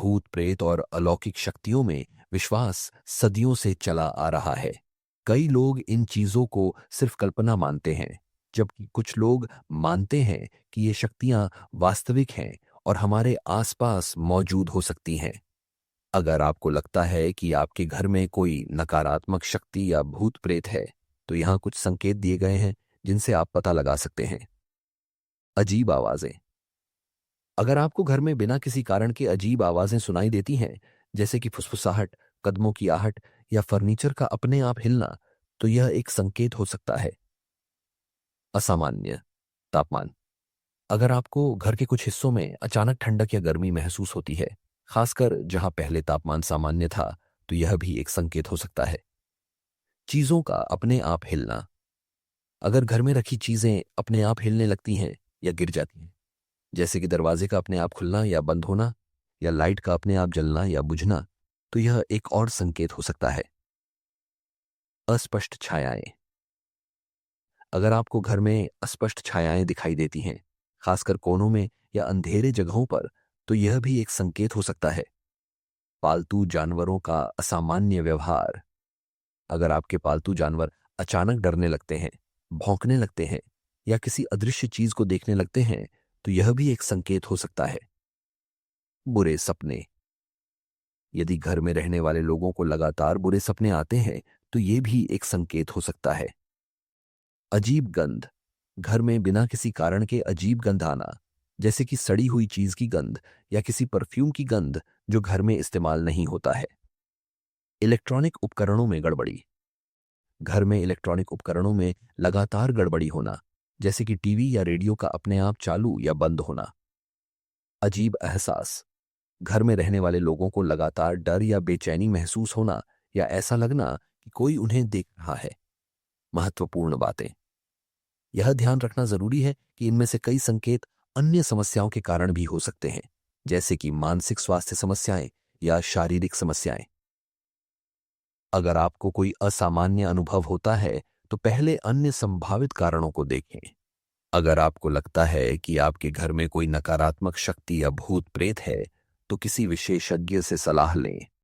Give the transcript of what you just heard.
भूत प्रेत और अलौकिक शक्तियों में विश्वास सदियों से चला आ रहा है। कई लोग इन चीजों को सिर्फ कल्पना मानते हैं, जबकि कुछ लोग मानते हैं कि ये शक्तियां वास्तविक हैं और हमारे आसपास मौजूद हो सकती हैं। अगर आपको लगता है कि आपके घर में कोई नकारात्मक शक्ति या भूत प्रेत है, तो यहाँ कुछ संकेत दिए गए हैं जिनसे आप पता लगा सकते हैं। अजीब आवाजें। अगर आपको घर में बिना किसी कारण के अजीब आवाजें सुनाई देती हैं, जैसे कि फुसफुसाहट, कदमों की आहट या फर्नीचर का अपने आप हिलना, तो यह एक संकेत हो सकता है। असामान्य तापमान। अगर आपको घर के कुछ हिस्सों में अचानक ठंडक या गर्मी महसूस होती है, खासकर जहां पहले तापमान सामान्य था, तो यह भी एक संकेत हो सकता है। चीजों का अपने आप हिलना। अगर घर में रखी चीजें अपने आप हिलने लगती हैं या गिर जाती हैं, जैसे कि दरवाजे का अपने आप खुलना या बंद होना या लाइट का अपने आप जलना या बुझना, तो यह एक और संकेत हो सकता है। अस्पष्ट छायाएं। अगर आपको घर में अस्पष्ट छायाएं दिखाई देती हैं, खासकर कोनों में या अंधेरे जगहों पर, तो यह भी एक संकेत हो सकता है। पालतू जानवरों का असामान्य व्यवहार। अगर आपके पालतू जानवर अचानक डरने लगते हैं, भौंकने लगते हैं या किसी अदृश्य चीज को देखने लगते हैं, तो यह भी एक संकेत हो सकता है। बुरे सपने। यदि घर में रहने वाले लोगों को लगातार बुरे सपने आते हैं, तो यह भी एक संकेत हो सकता है। अजीब गंध। घर में बिना किसी कारण के अजीब गंध आना, जैसे कि सड़ी हुई चीज की गंध या किसी परफ्यूम की गंध जो घर में इस्तेमाल नहीं होता है। इलेक्ट्रॉनिक उपकरणों में गड़बड़ी। घर में इलेक्ट्रॉनिक उपकरणों में लगातार गड़बड़ी होना, जैसे कि टीवी या रेडियो का अपने आप चालू या बंद होना। अजीब एहसास। घर में रहने वाले लोगों को लगातार डर या बेचैनी महसूस होना या ऐसा लगना कि कोई उन्हें देख रहा है। महत्वपूर्ण बातें। यह ध्यान रखना जरूरी है कि इनमें से कई संकेत अन्य समस्याओं के कारण भी हो सकते हैं, जैसे कि मानसिक स्वास्थ्य समस्याएं या शारीरिक समस्याएं। अगर आपको कोई असामान्य अनुभव होता है, तो पहले अन्य संभावित कारणों को देखें। अगर आपको लगता है कि आपके घर में कोई नकारात्मक शक्ति या भूत प्रेत है, तो किसी विशेषज्ञ से सलाह लें।